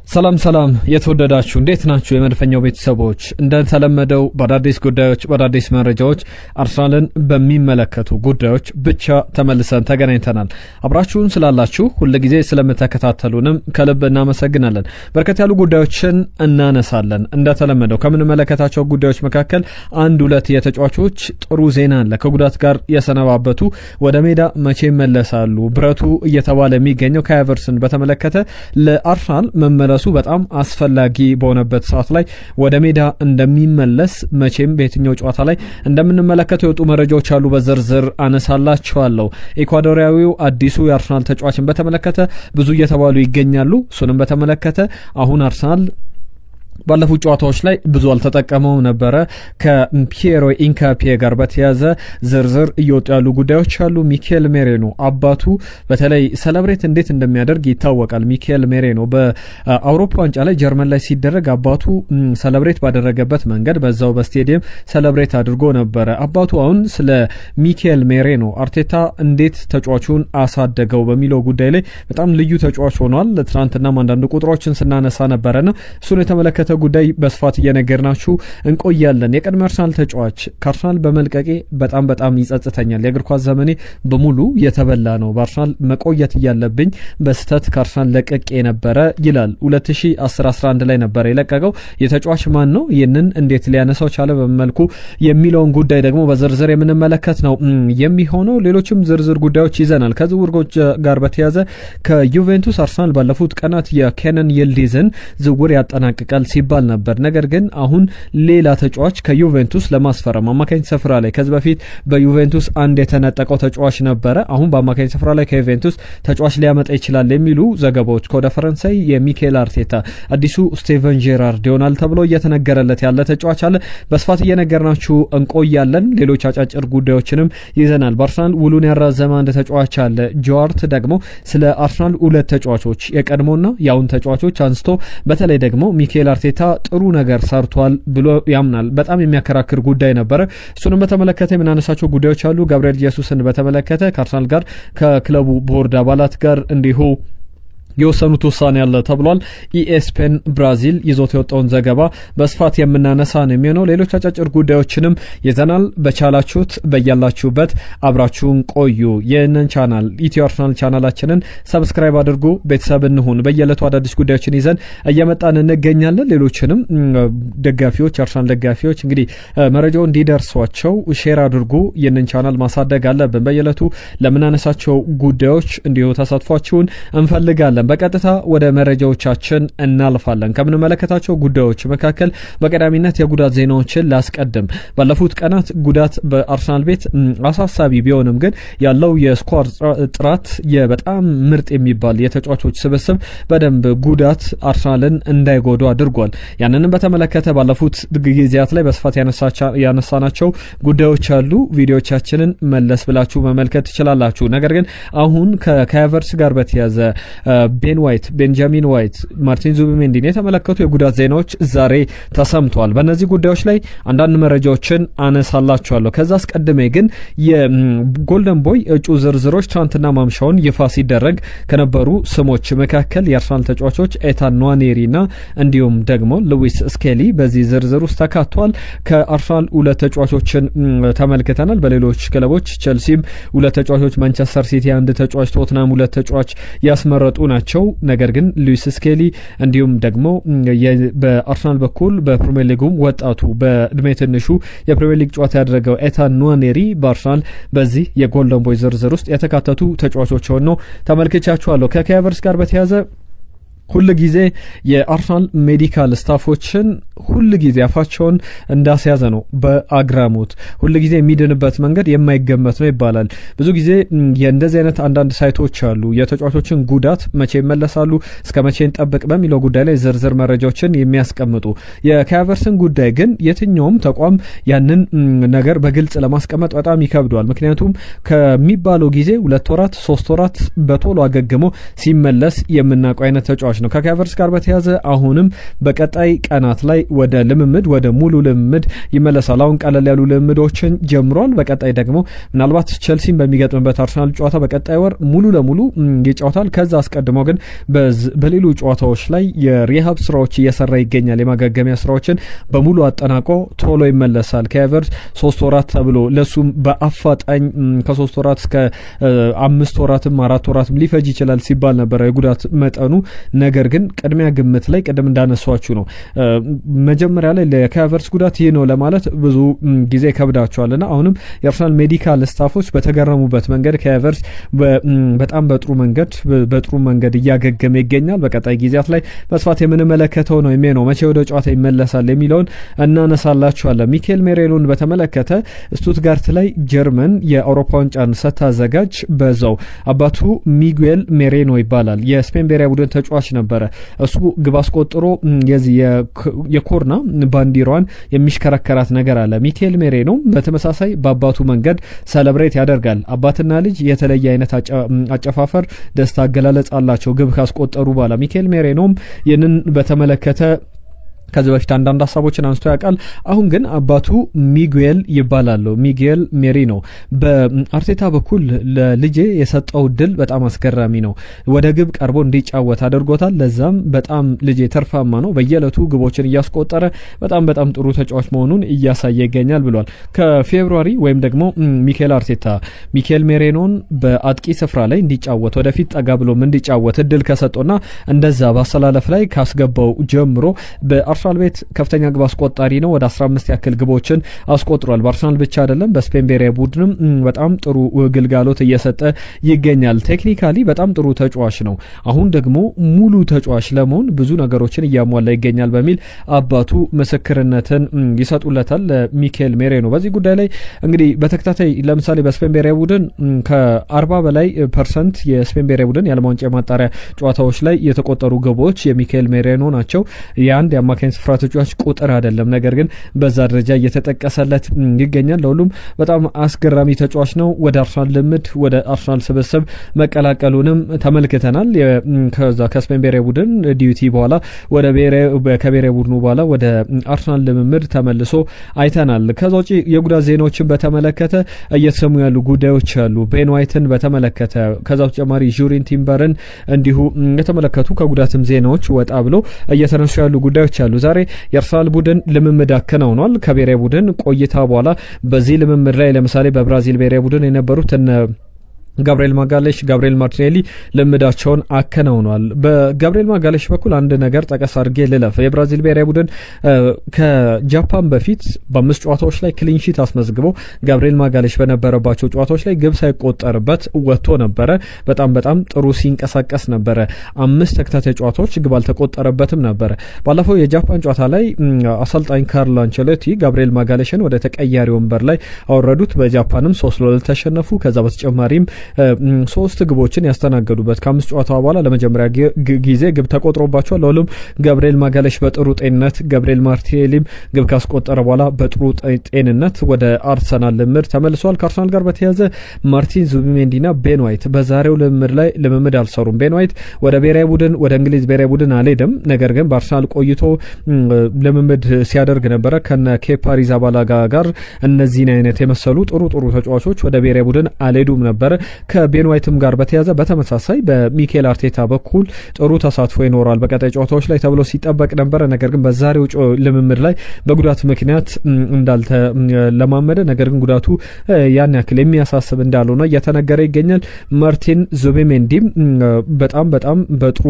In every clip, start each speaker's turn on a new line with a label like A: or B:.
A: ሰላም የተወደዳችሁ እንዴት ናችሁ የመድፈኛው ቤተሰቦች እንደተለመደው በአዳዲስ ጉዳዮች በአዳዲስ መረጃዎች አርሰናልን በሚመለከቱ ጉዳዮች ብቻ ተመልሰን ተገናኝተናል አብራችሁን ስላላችሁ ሁሉ ጊዜ ስለምትከታተሉንም ከልብ እናመሰግናለን በርከት ያሉ ጉዳዮችን እናነሳለን እንደተለመደው ከምንመለከታቸው ጉዳዮች መካከል አንድ ሁለት የተጫዋቾች ጥሩ ዜና አለ ከጉዳት ጋር የሰነባበቱ ወደ ሜዳ መቼ መለሳሉ ብረቱ እየተባለ የሚገኘው ካቨርስን በተመለከተ ለአርሰናል መመለሱ በጣም አስፈላጊ በሆነበት ሰዓት ላይ ወደ ሜዳ እንደሚመለስ መቼም በየትኛው ጨዋታ ላይ እንደምንመለከተው የወጡ መረጃዎች አሉ በዝርዝር አነሳላችኋለሁ ኢኳዶሪያዊው አዲሱ የአርሰናል ተጫዋችን በተመለከተ ብዙ እየተባሉ ይገኛሉ እሱንም በተመለከተ አሁን አርሰናል ባለፉት ጨዋታዎች ላይ ብዙ አልተጠቀመው ነበር ከፒየሮ ኢንካፒዬ ጋር በተያዘ ዝርዝር እየወጡ ያሉ ጉዳዮች አሉ ሚኬል ሜሬኖ አባቱ በተለይ ሴሌብሬት እንዴት እንደሚያደርግ ይታወቃል ሚኬል ሜሬኖ በአውሮፓ ዋንጫ ላይ ጀርመን ላይ ሲደረግ አባቱ ሴሌብሬት ባደረገበት መንገድ በዛው በስቴዲየም ሴሌብሬት አድርጎ ነበር አባቱ አሁን ስለ ሚኬል ሜሬኖ አርቴታ እንዴት ተጫዋቹን አሳደገው በሚለው ጉዳይ ላይ በጣም ልዩ ተጫዋች ሆኗል ትናንትና አንዳንድ ቁጥሮችን ስናነሳ ነበርና እሱን የተመለከተ ጉዳይ በስፋት እየነገርናችሁ እንቆያለን የቀድሞ አርሰናል ተጫዋች ካርሰናል በመልቀቄ በጣም ይጸጽተኛል የእግር ኳስ ዘመኔ በሙሉ የተበላ ነው በአርሰናል መቆየት ያለብኝ በስተት ካርሰናል ለቀቄ ነበር ይላል 2011 ላይ ነበር የለቀቀው የተጫዋች ማን ነው ይሄንን እንዴት ሊያነሳው ቻለ በመልኩ የሚለውን ጉዳይ ደግሞ በዝርዝር የምንመለከት ነው የሚሆነው ሌሎችም ዝርዝር ጉዳዮች ይዘናል ከዝውውሮች ጋር በተያያዘ ከዩቬንቱስ አርሰናል ባለፉት ቀናት የኬነን ይልዲዝን ዝውውር ያጠናቅቃል ሲባል ነበር ነገር ግን አሁን ሌላ ተጫዋች ከዩቬንቱስ ለማስፈረም አማካኝ ስፍራ ላይ ከዚህ በፊት በዩቬንቱስ አንድ የተነጠቀው ተጫዋች ነበር አሁን በአማካኝ ስፍራ ላይ ከዩቬንቱስ ተጫዋች ሊያመጣ ይችላል የሚሉ ዘገባዎች ከወደ ፈረንሳይ የሚኬል አርቴታ አዲሱ ስቴቨን ጄራርድ ይሆናል ተብሎ እየተነገረለት ያለ ተጫዋች አለ በስፋት እየነገርናችሁ እንቆያለን ሌሎች አጫጭር ጉዳዮችንም ይዘናል በአርሰናል ውሉን ያራዘመ አንድ ተጫዋች አለ ጆዋርት ደግሞ ስለ አርሰናል ሁለት ተጫዋቾች የቀድሞና ያውን ተጫዋቾች አንስቶ በተለይ ደግሞ ሚኬል አርቴታ ጥሩ ነገር ሰርቷል ብሎ ያምናል በጣም የሚያከራክር ጉዳይ ነበር እሱንም በተመለከተ የምናነሳቸው ጉዳዮች አሉ ጋብሪኤል ጄሱስን በተመለከተ ከአርሰናል ጋር ከክለቡ ቦርድ አባላት ጋር እንዲሁ የወሰኑት ውሳኔ ያለ ተብሏል ኢኤስፔን ብራዚል ይዞት የወጣውን ዘገባ በስፋት የምናነሳ ነው የሚሆነው ሌሎች አጫጭር ጉዳዮችንም ይዘናል በቻላችሁት በያላችሁበት አብራችሁን ቆዩ የነን ቻናል ኢትዮ አርሰናል ቻናላችንን ሰብስክራይብ አድርጉ ቤተሰብ እንሁን በየለቱ አዳዲስ ጉዳዮችን ይዘን እየመጣን እንገኛለን ሌሎችንም ደጋፊዎች አርሰናል ደጋፊዎች እንግዲህ መረጃው እንዲደርሷቸው ሼር አድርጉ የነን ቻናል ማሳደግ አለብን በየለቱ ለምናነሳቸው ጉዳዮች እንዲሁ ተሳትፏችሁን እንፈልጋለን በቀጥታ ወደ መረጃዎቻችን እናልፋለን ከምንመለከታቸው ጉዳዮች መካከል በቀዳሚነት የጉዳት ዜናዎችን ላስቀድም ባለፉት ቀናት ጉዳት በአርሰናል ቤት አሳሳቢ ቢሆንም ግን ያለው የስኳድ ጥራት የበጣም ምርጥ የሚባል የተጫዋቾች ስብስብ በደንብ ጉዳት አርሰናልን እንዳይጎዱ አድርጓል ያንንም በተመለከተ ባለፉት ጊዜያት ላይ በስፋት ያነሳናቸው ጉዳዮች አሉ ቪዲዮዎቻችንን መለስ ብላችሁ መመልከት ትችላላችሁ ነገር ግን አሁን ከካቨርስ ጋር በተያዘ ቤንጃሚን ዋይት ማርቲን ዙቢሜንዲን የተመለከቱ የጉዳት ዜናዎች ዛሬ ተሰምቷል በእነዚህ ጉዳዮች ላይ አንዳንድ መረጃዎችን አነሳላችኋለሁ ከዛ አስቀድሜ ግን የጎልደን ቦይ እጩ ዝርዝሮች ትናንትና ማምሻውን ይፋ ሲደረግ ከነበሩ ስሞች መካከል የአርሰናል ተጫዋቾች ኤታን ንዋኔሪና እንዲሁም ደግሞ ሉዊስ ስኬሊ በዚህ ዝርዝር ውስጥ ተካቷል ከአርሰናል ሁለት ተጫዋቾችን ተመልክተናል በሌሎች ክለቦች ቸልሲም ሁለት ተጫዋቾች ማንቸስተር ሲቲ አንድ ተጫዋች ቶትናም ሁለት ተጫዋች ያስመረጡ ናቸው ነገር ግን ሉዊስ ስኬሊ እንዲሁም ደግሞ በአርሰናል በኩል በፕሪሚየር ሊጉም ወጣቱ በእድሜ ትንሹ የፕሪሚየር ሊግ ጨዋታ ያደረገው ኤታን ንዋኔሪ በአርሰናል በዚህ የጎልደን ቦይ ዝርዝር ውስጥ የተካተቱ ተጫዋቾች ሆነው ተመልክቻቸዋለሁ ከካቨርስ ጋር በተያያዘ ሁሉ ጊዜ የአርሰናል ሜዲካል ስታፎችን ሁሉ ጊዜ አፋቸውን እንዳስያዘ ነው በአግራሞት ሁሉ ጊዜ የሚድንበት መንገድ የማይገመት ነው ይባላል ብዙ ጊዜ የእንደዚህ አይነት አንዳንድ ሳይቶች አሉ የተጫዋቾችን ጉዳት መቼ ይመለሳሉ እስከ መቼ እንጠብቅ በሚለው ጉዳይ ላይ ዝርዝር መረጃዎችን የሚያስቀምጡ የካቨርስን ጉዳይ ግን የትኛውም ተቋም ያንን ነገር በግልጽ ለማስቀመጥ በጣም ይከብዳል ምክንያቱም ከሚባለው ጊዜ 2 ወራት 3 ወራት በቶሎ አገግሞ ሲመለስ የምናውቀው አይነት ተጫዋች ነው። ከካቨርስ ጋር በተያዘ አሁንም በቀጣይ ቀናት ላይ ወደ ልምምድ ወደ ሙሉ ልምምድ ይመለሳል። አሁን ቀለል ያሉ ልምምዶችን ጀምሯል። በቀጣይ ደግሞ ምናልባት ቸልሲን በሚገጥምበት አርሰናል ጨዋታ በቀጣይ ወር ሙሉ ለሙሉ ይጫወታል። ከዛ አስቀድሞ ግን በሌሎች ጨዋታዎች ላይ የሪሃብ ስራዎች እየሰራ ይገኛል። የማገገሚያ ስራዎችን በሙሉ አጠናቆ ቶሎ ይመለሳል። ካቨርስ 3 ወራት ተብሎ ለሱም በአፋጣኝ ከ3 ወራት እስከ 5 ወራትም 4 ወራትም ሊፈጅ ይችላል ሲባል ነበር የጉዳት መጠኑ። ነገር ግን ቅድሚያ ግምት ላይ ቀደም እንዳነሷችሁ ነው መጀመሪያ ላይ ለካቨርስ ጉዳት ይሄ ነው ለማለት ብዙ ጊዜ ከብዳቸዋልና አሁንም የአርሰናል ሜዲካል ስታፎች በተገረሙበት መንገድ ካቨርስ በጣም በጥሩ መንገድ እያገገመ ይገኛል። በቀጣይ ጊዜያት ላይ በስፋት የምንመለከተው ነው የሚሆነው። መቼ ወደ ጨዋታ ይመለሳል የሚለውን እናነሳላችኋለን። ሚኬል ሜሬኖን በተመለከተ ስቱትጋርት ላይ ጀርመን የአውሮፓ ዋንጫን ስታዘጋጅ በዛው አባቱ ሚጉኤል ሜሬኖ ይባላል የስፔን ብሔራዊ ቡድን ተጫዋች ነበረ። እሱ ግብ አስቆጥሮ የዚህ የኮርና ባንዲራዋን የሚሽከረከራት ነገር አለ። ሚኬል ሜሬኖ በተመሳሳይ በአባቱ መንገድ ሰለብሬት ያደርጋል። አባትና ልጅ የተለየ አይነት አጨፋፈር ደስታ አገላለጽ አላቸው ግብ ካስቆጠሩ በኋላ። ሚኬል ሜሬኖም ይህንን በተመለከተ ከዚህ በፊት አንዳንድ ሀሳቦችን አንስቶ ያውቃል። አሁን ግን አባቱ ሚጉኤል ይባላሉ። ሚጉኤል ሜሪኖ በአርቴታ በኩል ለልጄ የሰጠው ድል በጣም አስገራሚ ነው። ወደ ግብ ቀርቦ እንዲጫወት አድርጎታል። ለዛም በጣም ልጄ ተርፋማ ነው። በየዕለቱ ግቦችን እያስቆጠረ በጣም ጥሩ ተጫዋች መሆኑን እያሳየ ይገኛል ብሏል። ከፌብሩዋሪ ወይም ደግሞ ሚኬል አርቴታ ሚኬል ሜሪኖን በአጥቂ ስፍራ ላይ እንዲጫወት ወደፊት ጠጋ ብሎም እንዲጫወት እድል ከሰጠውና እንደዛ በአሰላለፍ ላይ ካስገባው ጀምሮ በአርሰናል ቤት ከፍተኛ ግብ አስቆጣሪ ነው። ወደ 15 ያክል ግቦችን አስቆጥሯል። በአርሰናል ብቻ አይደለም በስፔን ብሔራዊ ቡድንም በጣም ጥሩ ግልጋሎት እየሰጠ ይገኛል። ቴክኒካሊ በጣም ጥሩ ተጫዋች ነው። አሁን ደግሞ ሙሉ ተጫዋች ለመሆን ብዙ ነገሮችን እያሟላ ይገኛል በሚል አባቱ ምስክርነትን ይሰጡለታል ለሚኬል ሜሬኖ። በዚህ ጉዳይ ላይ እንግዲህ በተከታታይ ለምሳሌ በስፔን ብሔራዊ ቡድን ከ40 በላይ ፐርሰንት የስፔን ብሔራዊ ቡድን የዓለም ዋንጫ ማጣሪያ ጨዋታዎች ላይ የተቆጠሩ ግቦች የሚኬል ሜሬኖ ናቸው። የአንድ የአማካኝ ስፍራ ተጫዋች ቁጥር አይደለም፣ ነገር ግን በዛ ደረጃ እየተጠቀሰለት ይገኛል። ለሁሉም በጣም አስገራሚ ተጫዋች ነው። ወደ አርሰናል ልምድ ወደ አርሰናል ስብስብ መቀላቀሉንም ተመልክተናል። ከዛ ከስፔን ብሔራዊ ቡድን ዲዩቲ በኋላ ከብሔራዊ ቡድኑ በኋላ ወደ አርሰናል ልምምድ ተመልሶ አይተናል። ከዛ ውጪ የጉዳት ዜናዎችን በተመለከተ እየተሰሙ ያሉ ጉዳዮች አሉ። ቤን ዋይትን በተመለከተ ከዛ ተጨማሪ ጁሪን ቲምበርን እንዲሁ የተመለከቱ ከጉዳትም ዜናዎች ወጣ ብሎ እየተነሱ ያሉ ጉዳዮች አሉ። ዛሬ የአርሰናል ቡድን ልምምድ አከናውኗል። ከብሔራዊ ቡድን ቆይታ በኋላ በዚህ ልምምድ ላይ ለምሳሌ በብራዚል ብሔራዊ ቡድን የነበሩት ጋብሪኤል ማጋሌሽ ጋብሪኤል ማርቲኔሊ ልምዳቸውን አከናውኗል። በጋብሪኤል ማጋሌሽ በኩል አንድ ነገር ጠቀስ አድርጌ ልለፍ። የብራዚል ብሔራዊ ቡድን ከጃፓን በፊት በ5 ጨዋታዎች ላይ ክሊንሺት አስመዝግቦ ጋብሪኤል ማጋሌሽ በነበረባቸው ጨዋታዎች ላይ ግብ ሳይቆጠርበት ወጥቶ ነበረ። በጣም ጥሩ ሲንቀሳቀስ ነበረ። 5 ተከታታይ ጨዋታዎች ግብ አልተቆጠረበትም ነበረ። ባለፈው የጃፓን ጨዋታ ላይ አሰልጣኝ ካርሎ አንቸሎቲ ጋብሪኤል ማጋሌሽን ወደ ተቀያሪ ወንበር ላይ አወረዱት። በጃፓንም 3-2 ተሸነፉ። ከዛ በተጨማሪም 3 ግቦችን ያስተናገዱበት ከ5 ጨዋታ በኋላ ለመጀመሪያ ጊዜ ግብ ተቆጥሮባቸዋል። ለሁሉም ጋብሪኤል ማጋሌሽ በጥሩ ጤንነት፣ ጋብሪኤል ማርቲኔሊም ግብ ካስቆጠረ በኋላ በጥሩ ጤንነት ወደ አርሰናል ልምድ ተመልሷል። ከአርሰናል ጋር በተያያዘ ማርቲን ዙቢሜንዲና ቤን ዋይት በዛሬው ልምድ ላይ ልምምድ አልሰሩም። ቤን ዋይት ወደ ብሔራዊ ቡድን ወደ እንግሊዝ ብሔራዊ ቡድን አልሄደም። ነገር ግን በአርሰናል ቆይቶ ልምምድ ሲያደርግ ነበረ ከነ ኬፓ አሪዛባላጋ ጋር። እነዚህን አይነት የመሰሉ ጥሩ ተጫዋቾች ወደ ብሔራዊ ቡድን አልሄዱም ነበረ። ከቤን ዋይትም ጋር በተያያዘ በተመሳሳይ በሚኬል አርቴታ በኩል ጥሩ ተሳትፎ ይኖራል በቀጣይ ጨዋታዎች ላይ ተብሎ ሲጠበቅ ነበረ። ነገር ግን በዛሬው ልምምድ ላይ በጉዳት ምክንያት እንዳልተለማመደ፣ ነገር ግን ጉዳቱ ያን ያክል የሚያሳስብ እንዳልሆነ እየተነገረ ይገኛል። ማርቲን ዙቢሜንዲም በጣም በጥሩ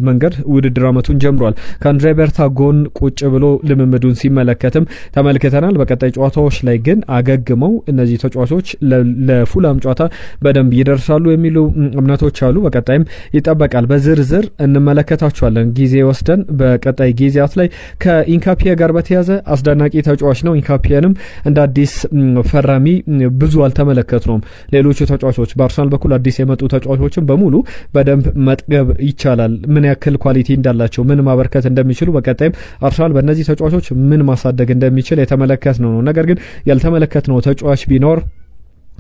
A: መንገድ ውድድር አመቱን ጀምሯል። ከአንድሬ በርታ ጎን ቁጭ ብሎ ልምምዱን ሲመለከትም ተመልክተናል። በቀጣይ ጨዋታዎች ላይ ግን አገግመው እነዚህ ተጫዋቾች ለፉላም ጨዋታ በደንብ ይደርሳሉ የሚሉ እምነቶች አሉ። በቀጣይም ይጠበቃል። በዝርዝር እንመለከታቸዋለን ጊዜ ወስደን በቀጣይ ጊዜያት ላይ። ከኢንካፒየ ጋር በተያያዘ አስደናቂ ተጫዋች ነው። ኢንካፒየንም እንደ አዲስ ፈራሚ ብዙ አልተመለከትነውም። ሌሎቹ ተጫዋቾች በአርሰናል በኩል አዲስ የመጡ ተጫዋቾችን በሙሉ በደንብ መጥገብ ይቻላል። ምን ያክል ኳሊቲ እንዳላቸው፣ ምን ማበርከት እንደሚችሉ በቀጣይም አርሰናል በእነዚህ ተጫዋቾች ምን ማሳደግ እንደሚችል የተመለከትነው ነው። ነገር ግን ያልተመለከትነው ተጫዋች ቢኖር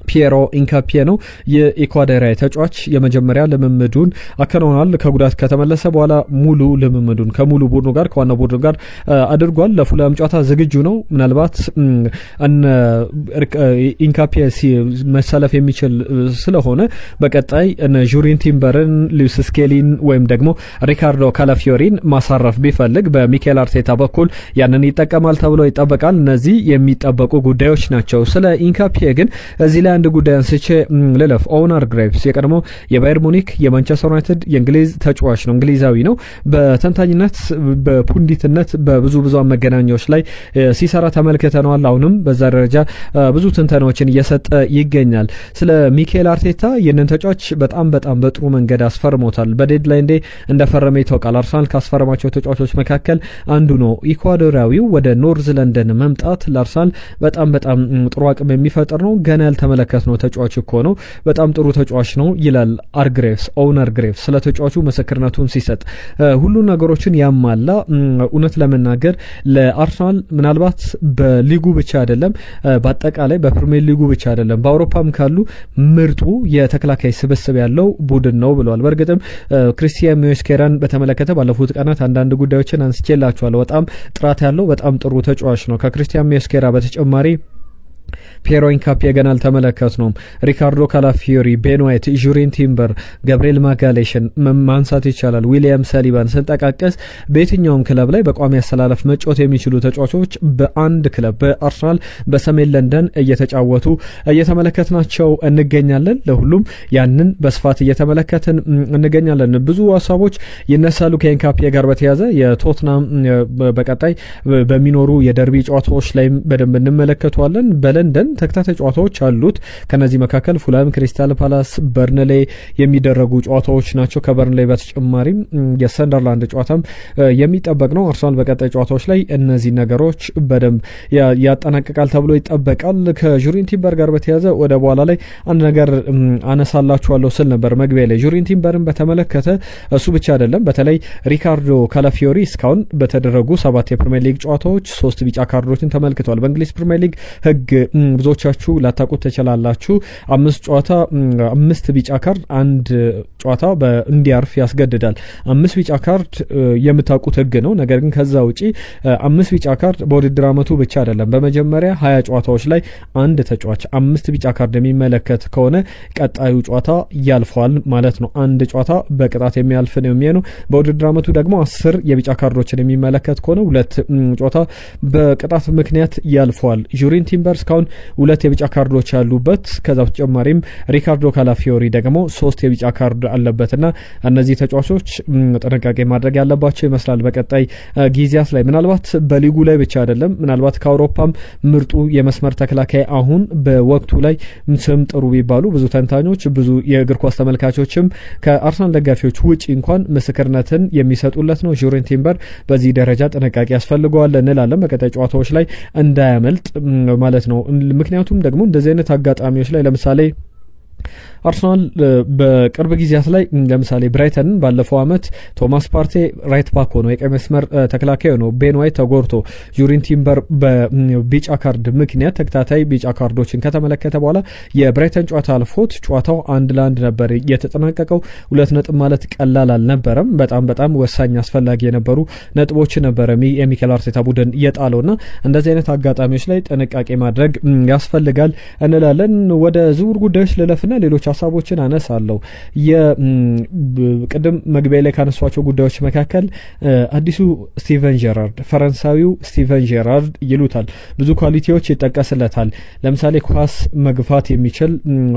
A: ፒየሮ ኢንካፒዬ ነው። የኢኳዶሪያዊ ተጫዋች የመጀመሪያ ልምምዱን አከናውኗል። ከጉዳት ከተመለሰ በኋላ ሙሉ ልምምዱን ከሙሉ ቡድኑ ጋር ከዋና ቡድኑ ጋር አድርጓል። ለፉላም ጨዋታ ዝግጁ ነው። ምናልባት ኢንካፒዬ መሰለፍ የሚችል ስለሆነ በቀጣይ ጁሪን ቲምበርን፣ ሉዊስ ስኬሊን ወይም ደግሞ ሪካርዶ ካላፊዮሪን ማሳረፍ ቢፈልግ በሚኬል አርቴታ በኩል ያንን ይጠቀማል ተብሎ ይጠበቃል። እነዚህ የሚጠበቁ ጉዳዮች ናቸው። ስለ ኢንካፒዬ ግን እዚህ ላይ አንድ ጉዳይ አንስቼ ልለፍ። ኦውነር ግሬቭስ የቀድሞ የባየር ሙኒክ የማንቸስተር ዩናይትድ የእንግሊዝ ተጫዋች ነው። እንግሊዛዊ ነው። በተንታኝነት በፑንዲትነት በብዙ መገናኛዎች ላይ ሲሰራ ተመልክተነዋል። አሁንም በዛ ደረጃ ብዙ ትንተናዎችን እየሰጠ ይገኛል። ስለ ሚኬል አርቴታ ይህንን ተጫዋች በጣም በጥሩ መንገድ አስፈርሞታል። በዴድላይን ዴይ እንደፈረመ ይታወቃል። አርሰናል ካስፈረማቸው ተጫዋቾች መካከል አንዱ ነው። ኢኳዶሪያዊው ወደ ኖርዝ ለንደን መምጣት ለአርሰናል በጣም ጥሩ አቅም የሚፈጥር ነው። ገና ያልተመለከትነው ተጫዋች እኮ ነው። በጣም ጥሩ ተጫዋች ነው ይላል ኦውነር ግሬቭስ ስለ ተጫዋቹ ምስክርነቱን ሲሰጥ ሁሉ ነገሮችን ያሟላ። እውነት ለመናገር ለአርሰናል ምናልባት በሊጉ ብቻ አይደለም፣ በአጠቃላይ በፕሪሚየር ሊጉ ብቻ አይደለም፣ በአውሮፓም ካሉ ምርጡ የተከላካይ ስብስብ ያለው ቡድን ነው ብለዋል። በእርግጥም ክሪስቲያን ሞስኬራን በተመለከተ ባለፉት ቀናት አንዳንድ ጉዳዮችን አንስቼላችኋለሁ። በጣም ጥራት ያለው በጣም ጥሩ ተጫዋች ነው። ከክሪስቲያን ሞስኬራ በተጨማሪ ፒየሮ ኢንካፒዬ ገና አልተመለከትነውም። ሪካርዶ ካላፊዮሪ፣ ቤን ዋይት፣ ጁሪን ቲምበር፣ ገብርኤል ማጋሌሽን ማንሳት ይቻላል። ዊሊያም ሳሊባን ስንጠቃቀስ በየትኛውም ክለብ ላይ በቋሚ አሰላለፍ መጫወት የሚችሉ ተጫዋቾች በአንድ ክለብ በአርሰናል በሰሜን ለንደን እየተጫወቱ እየተመለከትናቸው እንገኛለን። ለሁሉም ያንን በስፋት እየተመለከትን እንገኛለን። ብዙ ሀሳቦች ይነሳሉ ከኢንካፒዬ ጋር በተያያዘ የቶትናም በቀጣይ በሚኖሩ የደርቢ ጨዋታዎች ላይም በደንብ እንመለከተዋለን። በለንደን ተከታታይ ጨዋታዎች አሉት። ከነዚህ መካከል ፉላም፣ ክሪስታል ፓላስ፣ በርንሌ የሚደረጉ ጨዋታዎች ናቸው። ከበርንሌ በተጨማሪም የሰንደርላንድ ጨዋታም የሚጠበቅ ነው። አርሰናል በቀጣይ ጨዋታዎች ላይ እነዚህ ነገሮች በደንብ ያጠናቅቃል ተብሎ ይጠበቃል። ከጁሪን ቲምበር ጋር በተያያዘ ወደ በኋላ ላይ አንድ ነገር አነሳላችኋለሁ ስል ነበር መግቢያ ላይ። ጁሪን ቲምበርን በተመለከተ እሱ ብቻ አይደለም፣ በተለይ ሪካርዶ ካላፊዮሪ እስካሁን በተደረጉ 7 የፕሪሚየር ሊግ ጨዋታዎች 3 ቢጫ ካርዶችን ተመልክቷል። በእንግሊዝ ፕሪሚየር ሊግ ህግ ብዙዎቻችሁ ላታውቁት ትችላላችሁ። 5 ጨዋታ 5 ቢጫ ካርድ አንድ ጨዋታ እንዲያርፍ ያስገድዳል። 5 ቢጫ ካርድ የምታውቁት ህግ ነው። ነገር ግን ከዛ ውጪ 5 ቢጫ ካርድ በውድድር አመቱ ብቻ አይደለም። በመጀመሪያ 20 ጨዋታዎች ላይ አንድ ተጫዋች 5 ቢጫ ካርድ የሚመለከት ከሆነ ቀጣዩ ጨዋታ ያልፈዋል ማለት ነው። አንድ ጨዋታ በቅጣት የሚያልፍ ነው የሚሆነው። በውድድር አመቱ ደግሞ 10 የቢጫ ካርዶችን የሚመለከት ከሆነ 2 ጨዋታ በቅጣት ምክንያት ያልፈዋል። ጁሪን ቲምበር እስካሁን 2 የቢጫ ካርዶች ያሉበት፣ ከዛ በተጨማሪም ሪካርዶ ካላፊዮሪ ደግሞ 3 የቢጫ ካርድ አለበትና እነዚህ ተጫዋቾች ጥንቃቄ ማድረግ ያለባቸው ይመስላል በቀጣይ ጊዜያት ላይ። ምናልባት በሊጉ ላይ ብቻ አይደለም፣ ምናልባት ከአውሮፓም ምርጡ የመስመር ተከላካይ አሁን በወቅቱ ላይ ስም ጥሩ ቢባሉ ብዙ ተንታኞች ብዙ የእግር ኳስ ተመልካቾችም ከአርሰናል ደጋፊዎች ውጪ እንኳን ምስክርነትን የሚሰጡለት ነው። ጁሪን ቲምበር በዚህ ደረጃ ጥንቃቄ ያስፈልገዋል እንላለን በቀጣይ ጨዋታዎች ላይ እንዳያመልጥ ማለት ነው። ምክንያቱም ደግሞ እንደዚህ አይነት አጋጣሚዎች ላይ ለምሳሌ አርሰናል በቅርብ ጊዜያት ላይ ለምሳሌ ብራይተን ባለፈው አመት ቶማስ ፓርቴ ራይት ባክ ሆኖ የቀይ መስመር ተከላካይ ነው። ቤን ዋይት ተጎርቶ ጁሪን ቲምበር በቢጫ ካርድ ምክንያት ተከታታይ ቢጫ ካርዶችን ከተመለከተ በኋላ የብራይተን ጨዋታ አልፎት ጨዋታው 1-1 ነበር የተጠናቀቀው። 2 ነጥብ ማለት ቀላል አልነበረም። በጣም ወሳኝ አስፈላጊ የነበሩ ነጥቦች ነበር የሚኬል አርቴታ ቡድን የጣለውና እንደዚህ አይነት አጋጣሚዎች ላይ ጥንቃቄ ማድረግ ያስፈልጋል እንላለን። ወደ ዝውውር ጉዳዮች ልለፍና ሌሎች ሀሳቦችን አነሳለሁ። የቅድም መግቢያ ላይ ካነሷቸው ጉዳዮች መካከል አዲሱ ስቲቨን ጄራርድ ፈረንሳዊው ስቲቨን ጄራርድ ይሉታል። ብዙ ኳሊቲዎች ይጠቀስለታል። ለምሳሌ ኳስ መግፋት የሚችል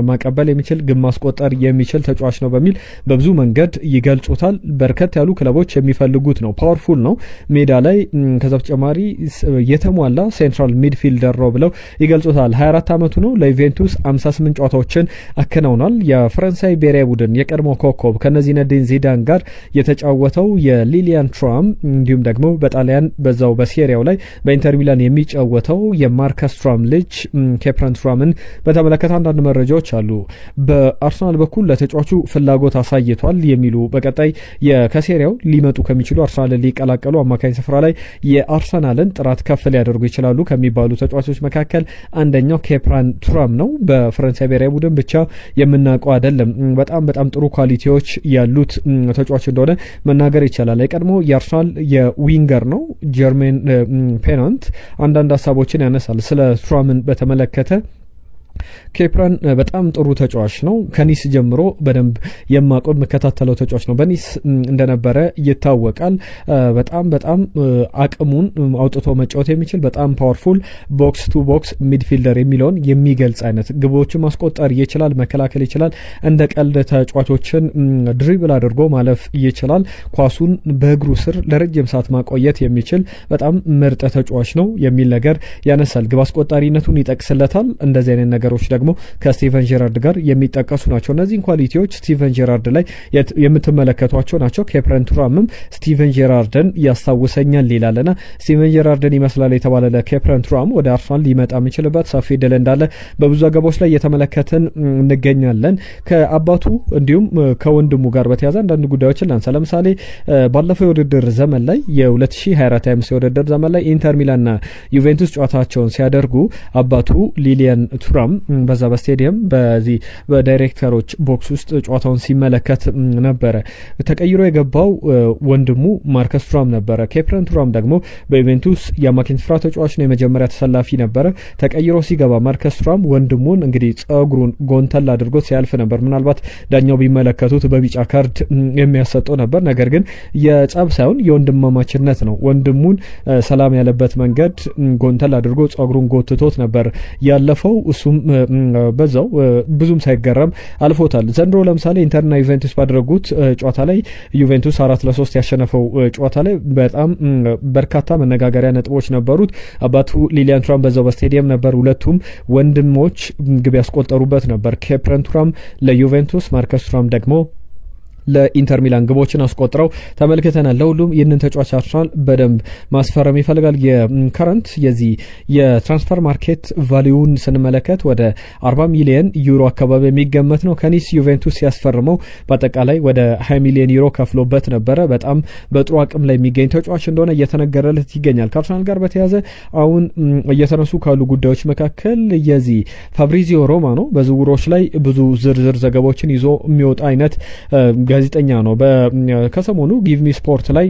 A: ማቀበል የሚችል ግብ ማስቆጠር የሚችል ተጫዋች ነው በሚል በብዙ መንገድ ይገልጹታል። በርከት ያሉ ክለቦች የሚፈልጉት ነው። ፓወርፉል ነው ሜዳ ላይ። ከዛ በተጨማሪ የተሟላ ሴንትራል ሚድፊልደር ነው ብለው ይገልጹታል። 24 አመቱ ነው። ለዩቬንቱስ 58 ጨዋታዎችን አከናውኗል። ሆኗል። የፈረንሳይ ብሔራዊ ቡድን የቀድሞ ኮከብ ከነዚነዲን ዚዳን ጋር የተጫወተው የሊሊያን ትራም እንዲሁም ደግሞ በጣሊያን በዛው በሴሪያው ላይ በኢንተር ሚላን የሚጫወተው የማርከስ ትራም ልጅ ኬፕረን ትራምን በተመለከተ አንዳንድ መረጃዎች አሉ። በአርሰናል በኩል ለተጫዋቹ ፍላጎት አሳይቷል የሚሉ በቀጣይ ከሴሪያው ሊመጡ ከሚችሉ አርሰናልን ሊቀላቀሉ አማካኝ ስፍራ ላይ የአርሰናልን ጥራት ከፍ ሊያደርጉ ይችላሉ ከሚባሉ ተጫዋቾች መካከል አንደኛው ኬፕረን ትራም ነው። በፈረንሳይ ብሔራዊ ቡድን ብቻ የምናውቀው አይደለም። በጣም ጥሩ ኳሊቲዎች ያሉት ተጫዋች እንደሆነ መናገር ይቻላል። የቀድሞ የአርሰናል የዊንገር ነው። ጀርሜን ፔናንት አንዳንድ ሀሳቦችን ያነሳል ስለ ትራምን በተመለከተ። ኬፕረን በጣም ጥሩ ተጫዋች ነው። ከኒስ ጀምሮ በደንብ የማቆም መከታተለው ተጫዋች ነው። በኒስ እንደነበረ ይታወቃል። በጣም አቅሙን አውጥቶ መጫወት የሚችል በጣም ፓወርፉል ቦክስ ቱ ቦክስ ሚድፊልደር የሚለውን የሚገልጽ አይነት ግቦችን ማስቆጠር ይችላል፣ መከላከል ይችላል። እንደ ቀልድ ተጫዋቾችን ድሪብል አድርጎ ማለፍ ይችላል። ኳሱን በእግሩ ስር ለረጅም ሰዓት ማቆየት የሚችል በጣም ምርጥ ተጫዋች ነው የሚል ነገር ያነሳል። ግብ አስቆጣሪነቱን ይጠቅስለታል። እንደዚህ አይነት ነገሮች ደግሞ ከስቲቨን ጄራርድ ጋር የሚጠቀሱ ናቸው። እነዚህን ኳሊቲዎች ስቲቨን ጄራርድ ላይ የምትመለከቷቸው ናቸው። ኬፕረን ትራምም ስቲቨን ጄራርድን ያስታውሰኛል ይላልና ስቲቨን ጄራርድን ይመስላል የተባለ ለኬፕረን ትራም ወደ አርሰናል ሊመጣ የሚችልበት ሰፊ ዕድል እንዳለ በብዙ ዘገባዎች ላይ እየተመለከትን እንገኛለን። ከአባቱ እንዲሁም ከወንድሙ ጋር በተያያዘ አንዳንድ ጉዳዮችን ላንሳ። ለምሳሌ ባለፈው የውድድር ዘመን ላይ የ2024/25 የውድድር ዘመን ላይ ኢንተር ሚላንና ዩቬንቱስ ጨዋታቸውን ሲያደርጉ አባቱ ሊሊያን ትራም በዛ በስቴዲየም በዚህ በዳይሬክተሮች ቦክስ ውስጥ ጨዋታውን ሲመለከት ነበረ። ተቀይሮ የገባው ወንድሙ ማርከስ ትራም ነበረ። ኬፕረን ትራም ደግሞ በዩቬንቱስ የአማካኝ ስፍራ ተጫዋች ነው፣ የመጀመሪያ ተሰላፊ ነበረ። ተቀይሮ ሲገባ ማርከስ ትራም ወንድሙን እንግዲህ ጸጉሩን ጎንተል አድርጎት ሲያልፍ ነበር። ምናልባት ዳኛው ቢመለከቱት በቢጫ ካርድ የሚያሰጠው ነበር። ነገር ግን የጸብ ሳይሆን የወንድማማችነት ነው። ወንድሙን ሰላም ያለበት መንገድ ጎንተል አድርጎ ጸጉሩን ጎትቶት ነበር ያለፈው። እሱም በዛው ብዙም ሳይገረም አልፎታል። ዘንድሮ ለምሳሌ ኢንተርና ዩቬንቱስ ባደረጉት ጨዋታ ላይ ዩቬንቱስ 4-3 ያሸነፈው ጨዋታ ላይ በጣም በርካታ መነጋገሪያ ነጥቦች ነበሩት። አባቱ ሊሊያን ትራም በዛው በስቴዲየም ነበር። ሁለቱም ወንድሞች ግብ ያስቆጠሩበት ነበር። ኬፕረን ትራም ለዩቬንቱስ፣ ማርከስ ትራም ደግሞ ለኢንተር ሚላን ግቦችን አስቆጥረው ተመልክተናል። ለሁሉም ይህንን ተጫዋች አርሰናል በደንብ ማስፈረም ይፈልጋል። የከረንት የዚህ የትራንስፈር ማርኬት ቫሊዩን ስንመለከት ወደ 40 ሚሊዮን ዩሮ አካባቢ የሚገመት ነው። ከኒስ ዩቬንቱስ ሲያስፈርመው በአጠቃላይ ወደ 20 ሚሊዮን ዩሮ ከፍሎበት ነበረ። በጣም በጥሩ አቅም ላይ የሚገኝ ተጫዋች እንደሆነ እየተነገረለት ይገኛል። ከአርሰናል ጋር በተያያዘ አሁን እየተነሱ ካሉ ጉዳዮች መካከል የዚህ ፋብሪዚዮ ሮማኖ በዝውውሮች ላይ ብዙ ዝርዝር ዘገባዎችን ይዞ የሚወጣ አይነት ጋዜጠኛ ነው። ከሰሞኑ ጊቭ ሚ ስፖርት ላይ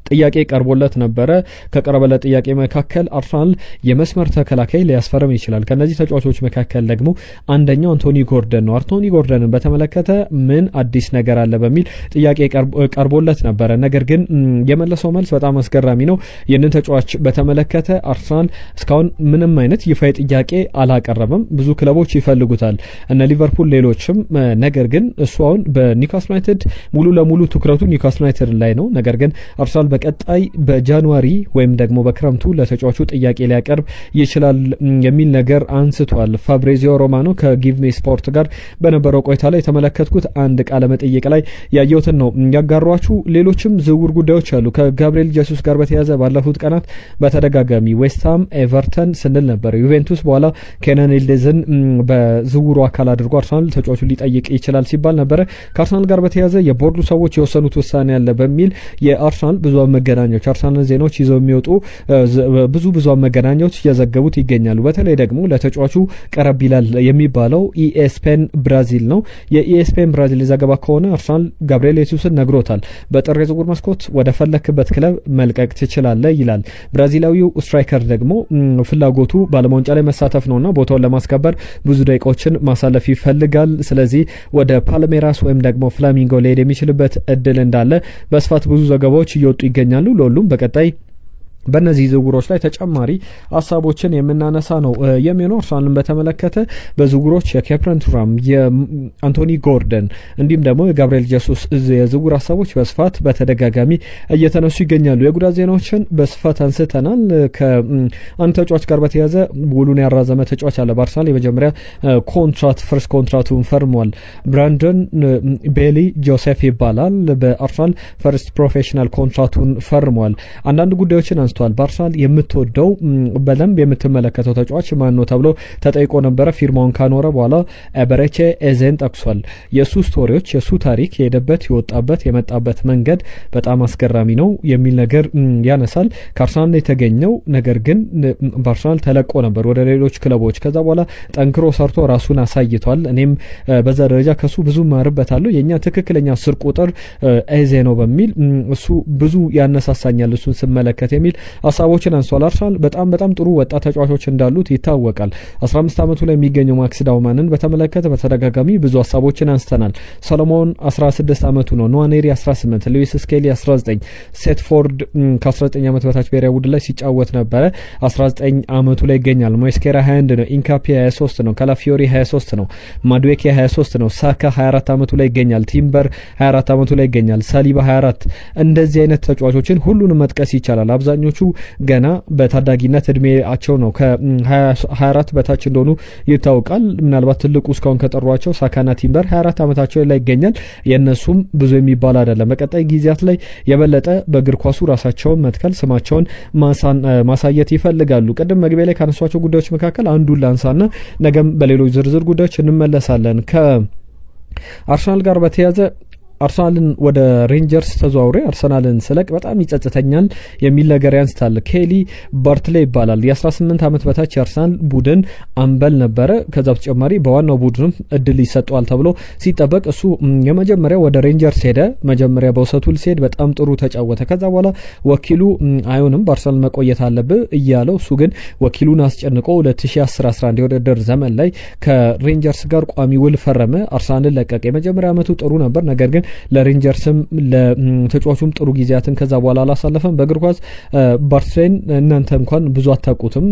A: ጥያቄ ቀርቦለት ነበረ። ከቀረበለት ጥያቄ መካከል አርሰናል የመስመር ተከላካይ ሊያስፈርም ይችላል። ከነዚህ ተጫዋቾች መካከል ደግሞ አንደኛው አንቶኒ ጎርደን ነው። አንቶኒ ጎርደንን በተመለከተ ምን አዲስ ነገር አለ በሚል ጥያቄ ቀርቦለት ነበረ። ነገር ግን የመለሰው መልስ በጣም አስገራሚ ነው። ይህንን ተጫዋች በተመለከተ አርሰናል እስካሁን ምንም አይነት ይፋዊ ጥያቄ አላቀረበም። ብዙ ክለቦች ይፈልጉታል፣ እነ ሊቨርፑል፣ ሌሎችም። ነገር ግን እሱ አሁን በኒውካስል ዩናይትድ ሙሉ ለሙሉ ትኩረቱ ኒውካስል ዩናይትድ ላይ ነው። ነገር ግን አርሰናል በቀጣይ በጃንዋሪ ወይም ደግሞ በክረምቱ ለተጫዋቹ ጥያቄ ሊያቀርብ ይችላል የሚል ነገር አንስቷል። ፋብሪዚዮ ሮማኖ ከጊቭ ሚ ስፖርት ጋር በነበረው ቆይታ ላይ የተመለከትኩት አንድ ቃለ መጠይቅ ላይ ያየሁትን ነው ያጋሯችሁ። ሌሎችም ዝውውር ጉዳዮች አሉ። ከጋብሪኤል ጄሱስ ጋር በተያያዘ ባለፉት ቀናት በተደጋጋሚ ዌስትሃም፣ ኤቨርተን ስንል ነበር። ዩቬንቱስ በኋላ ኬነን ኢልዴዝን በዝውውሩ አካል አድርጎ አርሰናል ተጫዋቹ ሊጠይቅ ይችላል ሲባል ነበረ። ከአርሰናል ጋር በተያያዘ የቦርዱ ሰዎች የወሰኑት ውሳኔ ያለ በሚል የአርሰናል ብዙ መገናኛዎች አርሰናል ዜናዎች ይዘው የሚወጡ ብዙ መገናኛዎች እየዘገቡት ይገኛሉ። በተለይ ደግሞ ለተጫዋቹ ቀረብ ይላል የሚባለው ኢኤስፔን ብራዚል ነው። የኢኤስፔን ብራዚል ዘገባ ከሆነ አርሰናል ጋብሪኤል ጄሱስን ነግሮታል። በጥር የዝውውር መስኮት ወደ ፈለክበት ክለብ መልቀቅ ትችላለህ ይላል። ብራዚላዊው ስትራይከር ደግሞ ፍላጎቱ በዓለም ዋንጫ ላይ መሳተፍ ነውና ቦታውን ለማስከበር ብዙ ደቂቃዎችን ማሳለፍ ይፈልጋል። ስለዚህ ወደ ፓልሜራስ ወይም ደግሞ ፍላሚንጎ ሊሄድ የሚችልበት እድል እንዳለ በስፋት ብዙ ዘገባዎች እየወጡ ይገኛሉ። ለሁሉም በቀጣይ በእነዚህ ዝውውሮች ላይ ተጨማሪ ሀሳቦችን የምናነሳ ነው የሚሆነው። አርሰናልን በተመለከተ በዝውውሮች የኬፕረን ቱራም የአንቶኒ ጎርደን እንዲሁም ደግሞ የጋብሪኤል ጀሱስ የዝውውር ሀሳቦች በስፋት በተደጋጋሚ እየተነሱ ይገኛሉ። የጉዳት ዜናዎችን በስፋት አንስተናል። ከአንድ ተጫዋች ጋር በተያያዘ ውሉን ያራዘመ ተጫዋች አለ በአርሰናል የመጀመሪያ ኮንትራት ፈርስት ኮንትራቱን ፈርሟል። ብራንደን ቤሊ ጆሴፍ ይባላል። በአርሰናል ፈርስት ፕሮፌሽናል ኮንትራቱን ፈርሟል። አንዳንድ ጉዳዮችን በአርሰናል የምትወደው በደንብ የምትመለከተው ተጫዋች ማን ነው ተብሎ ተጠይቆ ነበረ። ፊርማውን ካኖረ በኋላ ኤበሬቼ ኤዜን ጠቅሷል። የሱ ስቶሪዎች የሱ ታሪክ የሄደበት የወጣበት የመጣበት መንገድ በጣም አስገራሚ ነው የሚል ነገር ያነሳል። ከአርሰናል የተገኘው ነገር ግን በአርሰናል ተለቆ ነበር ወደ ሌሎች ክለቦች። ከዛ በኋላ ጠንክሮ ሰርቶ ራሱን አሳይቷል። እኔም በዛ ደረጃ ከሱ ብዙ ማርበታለሁ። የኛ ትክክለኛ 10 ቁጥር ኤዜ ነው በሚል እሱ ብዙ ያነሳሳኛል እሱን ስመለከት የሚል ሀሳቦችን አንስቷል። አርሰናል በጣም ጥሩ ወጣት ተጫዋቾች እንዳሉት ይታወቃል። 15 ዓመቱ ላይ የሚገኘው ማክስ ዳውማንን በተመለከተ በተደጋጋሚ ብዙ ሀሳቦችን አንስተናል። ሰሎሞን 16 ዓመቱ ነው። ኖዋኔሪ 18፣ ሉዊስ ስኬሊ 19፣ ሴትፎርድ ከ19 ዓመት በታች ብሔራዊ ቡድን ላይ ሲጫወት ነበረ 19 ዓመቱ ላይ ይገኛል። ሞስኬራ 21 ነው። ኢንካፒ 23 ነው። ካላፊዮሪ 23 ነው። ማድዌኬ 23 ነው። ሳካ 24 ዓመቱ ላይ ይገኛል። ቲምበር 24 ዓመቱ ላይ ይገኛል። ሳሊባ 24። እንደዚህ አይነት ተጫዋቾችን ሁሉንም መጥቀስ ይቻላል። አብዛኞቹ ገና በታዳጊነት እድሜያቸው ነው። ከ24 በታች እንደሆኑ ይታወቃል። ምናልባት ትልቁ እስካሁን ከጠሯቸው ሳካና ቲምበር 24 ዓመታቸው ላይ ይገኛል። የነሱም ብዙ የሚባል አይደለም። በቀጣይ ጊዜያት ላይ የበለጠ በእግር ኳሱ ራሳቸውን መትከል ስማቸውን ማሳየት ይፈልጋሉ። ቀደም መግቢያ ላይ ካነሷቸው ጉዳዮች መካከል አንዱን ላንሳና ነገም በሌሎች ዝርዝር ጉዳዮች እንመለሳለን። ከአርሰናል ጋር በተያያዘ አርሰናልን ወደ ሬንጀርስ ተዘዋውሬ አርሰናልን ስለቅ በጣም ይጸጽተኛል የሚል ነገር ያንስታል። ኬሊ ባርትሌ ይባላል። የ18 ዓመት በታች የአርሰናል ቡድን አምበል ነበረ። ከዛ በተጨማሪ በዋናው ቡድንም እድል ይሰጠዋል ተብሎ ሲጠበቅ እሱ የመጀመሪያው ወደ ሬንጀርስ ሄደ። መጀመሪያ በውሰቱ ሲሄድ በጣም ጥሩ ተጫወተ። ከዛ በኋላ ወኪሉ አይሆንም በአርሰናል መቆየት አለብህ እያለው እሱ ግን ወኪሉን አስጨንቆ 2010-11 የውድድር ዘመን ላይ ከሬንጀርስ ጋር ቋሚ ውል ፈረመ። አርሰናልን ለቀቀ። የመጀመሪያ ዓመቱ ጥሩ ነበር፣ ነገር ግን ለሬንጀርስም ለተጫዋቹም ጥሩ ጊዜያትን ከዛ በኋላ አላሳለፈም። በእግር ኳስ ባርትሌን እናንተ እንኳን ብዙ አታውቁትም፣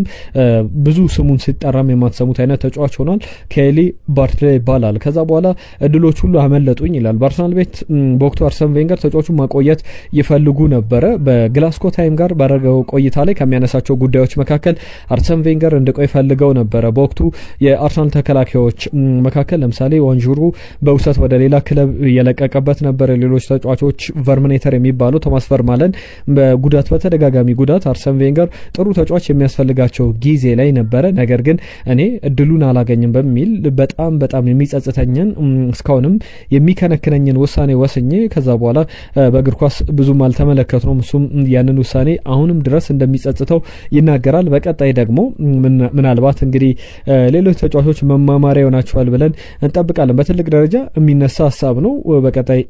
A: ብዙ ስሙን ሲጠራም የማትሰሙት አይነት ተጫዋች ሆኗል። ኬሊ ባርትሌ ይባላል። ከዛ በኋላ እድሎች ሁሉ አመለጡኝ ይላል። በአርሰናል ቤት በወቅቱ አርሰን ቬንገር ተጫዋቹን ማቆየት ይፈልጉ ነበረ። በግላስኮ ታይም ጋር ባደረገው ቆይታ ላይ ከሚያነሳቸው ጉዳዮች መካከል አርሰን ቬንገር እንዲቆይ ፈልገው ነበረ። በወቅቱ የአርሰናል ተከላካዮች መካከል ለምሳሌ ዋንዡሩ በውሰት ወደ ሌላ ክለብ የለቀቀ ነበር። ሌሎች ተጫዋቾች ቨርሚኔተር የሚባሉ ቶማስ ቨርማለን በጉዳት በተደጋጋሚ ጉዳት አርሰን ቬንገር ጥሩ ተጫዋች የሚያስፈልጋቸው ጊዜ ላይ ነበረ። ነገር ግን እኔ እድሉን አላገኝም በሚል በጣም የሚጸጽተኝን እስካሁንም የሚከነክነኝን ውሳኔ ወስኜ ከዛ በኋላ በእግር ኳስ ብዙም አልተመለከትነውም። እሱም ያንን ውሳኔ አሁንም ድረስ እንደሚጸጽተው ይናገራል። በቀጣይ ደግሞ ምናልባት እንግዲህ ሌሎች ተጫዋቾች መማማሪያ ይሆናቸዋል ብለን እንጠብቃለን። በትልቅ ደረጃ የሚነሳ ሀሳብ ነው። በቀጣይ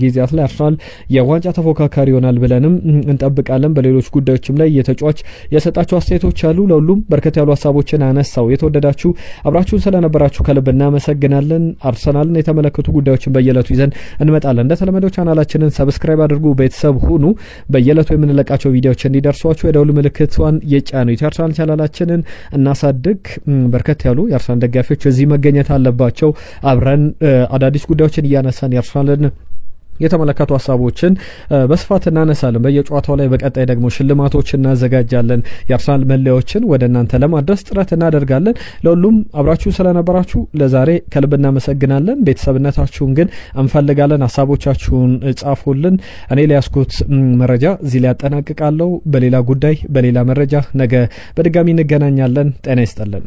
A: ጊዜያት ላይ አርሰናል የዋንጫ ተፎካካሪ ይሆናል ብለንም እንጠብቃለን። በሌሎች ጉዳዮችም ላይ የተጫዋች የሰጣቸው አስተያየቶች አሉ። ለሁሉም በርከት ያሉ ሀሳቦችን አነሳው። የተወደዳችሁ አብራችሁን ስለነበራችሁ ከልብ እናመሰግናለን። አርሰናልን የተመለከቱ ጉዳዮችን በየዕለቱ ይዘን እንመጣለን። እንደተለመደው ቻናላችንን ሰብስክራይብ አድርጉ፣ ቤተሰብ ሁኑ። በየዕለቱ የምንለቃቸው ቪዲዮዎች እንዲደርሷችሁ የደውል ምልክቷን የጫኑ የአርሰናል ቻናላችንን እናሳድግ። በርከት ያሉ የአርሰናል ደጋፊዎች እዚህ መገኘት አለባቸው። አብረን አዳዲስ ጉዳዮችን እያነሳን የአርሰናልን የተመለከቱ ሀሳቦችን በስፋት እናነሳለን። በየጨዋታው ላይ በቀጣይ ደግሞ ሽልማቶች እናዘጋጃለን። የአርሰናል መለያዎችን ወደ እናንተ ለማድረስ ጥረት እናደርጋለን። ለሁሉም አብራችሁ ስለነበራችሁ ለዛሬ ከልብ እናመሰግናለን። ቤተሰብነታችሁን ግን እንፈልጋለን። ሀሳቦቻችሁን ጻፉልን። እኔ ሊያስኩት መረጃ እዚህ ላይ ያጠናቅቃለሁ። በሌላ ጉዳይ በሌላ መረጃ ነገ በድጋሚ እንገናኛለን። ጤና ይስጥልን።